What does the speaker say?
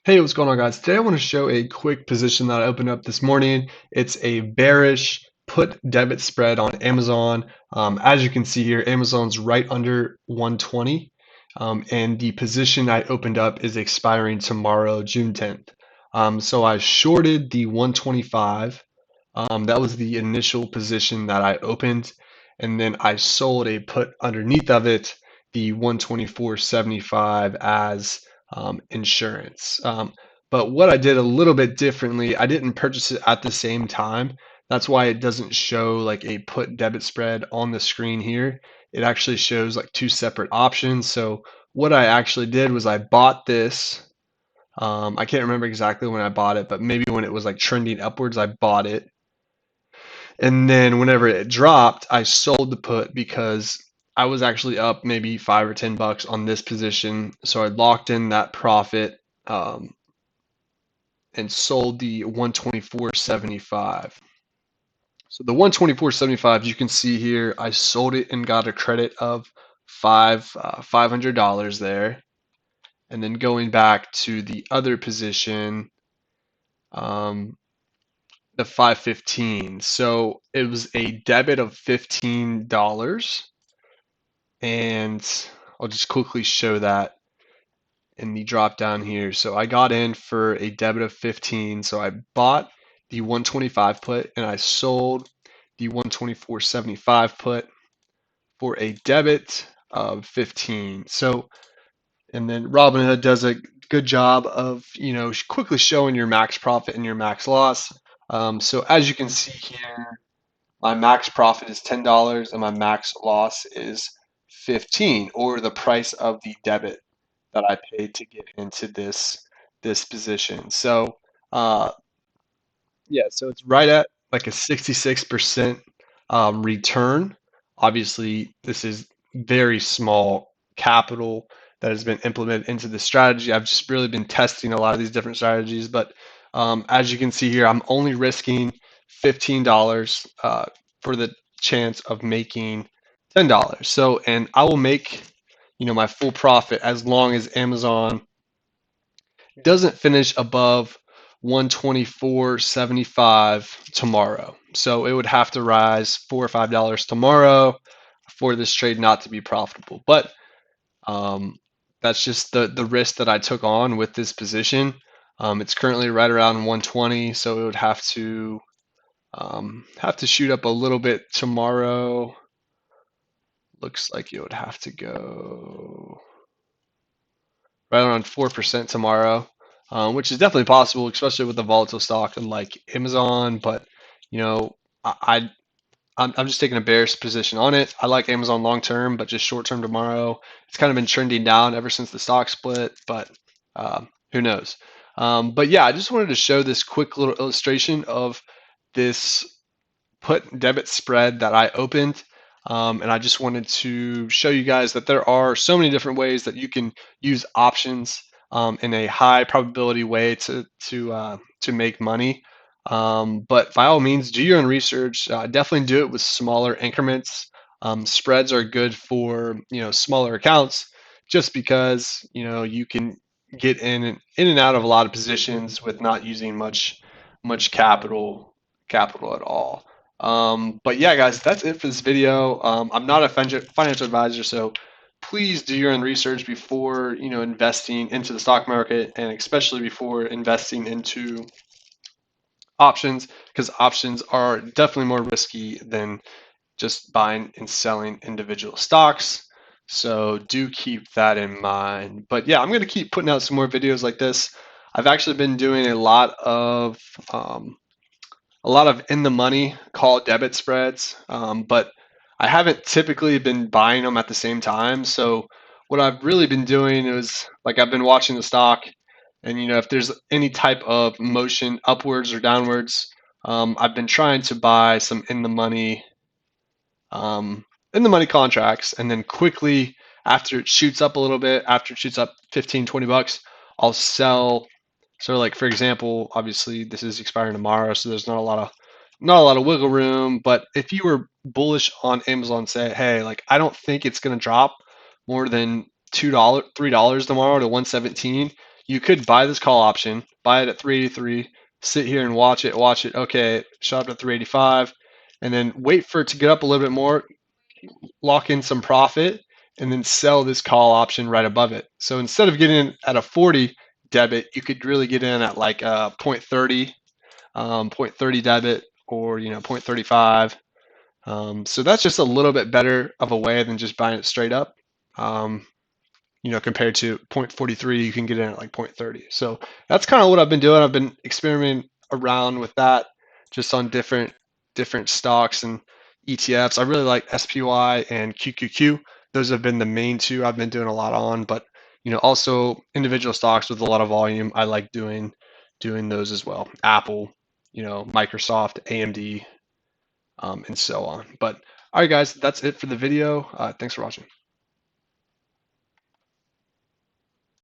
Hey, what's going on, guys? Today I want to show a quick position that I opened up this morning. It's a bearish put debit spread on Amazon. As you can see here, Amazon's right under 120, and the position I opened up is expiring tomorrow, June 10th. So I shorted the 125. That was the initial position that I opened, and then I sold a put underneath of it, the 124.75 as insurance. But what I did a little bit differently, I didn't purchase it at the same time. That's why it doesn't show like a put debit spread on the screen here. It actually shows like two separate options. So what I actually did was I bought this. I can't remember exactly when I bought it, but maybe when it was like trending upwards, I bought it. And then whenever it dropped, I sold the put because I was actually up maybe $5 or $10 on this position. So I locked in that profit and sold the 124.75. So the 124.75, you can see here, I sold it and got a credit of $500 there. And then going back to the other position, um, the 515. So it was a debit of $15, and I'll just quickly show that in the drop down here. So I got in for a debit of 15. So I bought the 125 put and I sold the 124.75 put for a debit of 15. So, and then Robinhood does a good job of, quickly showing your max profit and your max loss. So as you can see here, my max profit is $10 and my max loss is 15, or the price of the debit that I paid to get into this position. So yeah, so it's right at like a 66% return. Obviously, this is very small capital that has been implemented into the strategy. I've just really been testing a lot of these different strategies, but as you can see here, I'm only risking $15 for the chance of making $10. So, and I will make, my full profit as long as Amazon doesn't finish above 124.75 tomorrow. So it would have to rise $4 or $5 tomorrow for this trade not to be profitable. But um, that's just the risk that I took on with this position. It's currently right around 120, so it would have to shoot up a little bit tomorrow. Looks like it would have to go right around 4% tomorrow, which is definitely possible, especially with a volatile stock like Amazon. But you know, I I'm just taking a bearish position on it. I like Amazon long term, but just short term tomorrow. It's kind of been trending down ever since the stock split, but who knows? But yeah, I just wanted to show this quick little illustration of this put debit spread that I opened. And I just wanted to show you guys that there are so many different ways that you can use options in a high probability way to make money. But by all means, do your own research. Definitely do it with smaller increments. Spreads are good for smaller accounts, just because you can get in and out of a lot of positions with not using much capital at all. But yeah, guys, that's it for this video. I'm not a financial advisor, so please do your own research before investing into the stock market, and especially before investing into options, because options are definitely more risky than just buying and selling individual stocks. So do keep that in mind. But yeah, I'm going to keep putting out some more videos like this. I've actually been doing um, a lot of in the money call debit spreads, but I haven't typically been buying them at the same time. So what I've really been doing is like I've been watching the stock, and if there's any type of motion upwards or downwards, I've been trying to buy some in the money contracts, and then quickly after it shoots up a little bit, after it shoots up 15, $20, I'll sell. So like for example, obviously this is expiring tomorrow, so there's not a lot of wiggle room. But if you were bullish on Amazon, say, hey, like I don't think it's gonna drop more than $2, $3 tomorrow to 117, You could buy this call option, buy it at 383, sit here and watch it, okay, shot up to 385, and then wait for it to get up a little bit more, lock in some profit, and then sell this call option right above it. So instead of getting in at a 40 debit, you could really get in at like a 0.30, 0.30 debit, or 0.35. So that's just a little bit better of a way than just buying it straight up. Compared to 0.43, you can get in at like 0.30. So that's kind of what I've been doing. I've been experimenting around with that, just on different stocks and ETFs. I really like SPY and QQQ. Those have been the main two I've been doing a lot on, but also individual stocks with a lot of volume. I like doing those as well. Apple, Microsoft, AMD, and so on. But all right, guys, that's it for the video. Thanks for watching.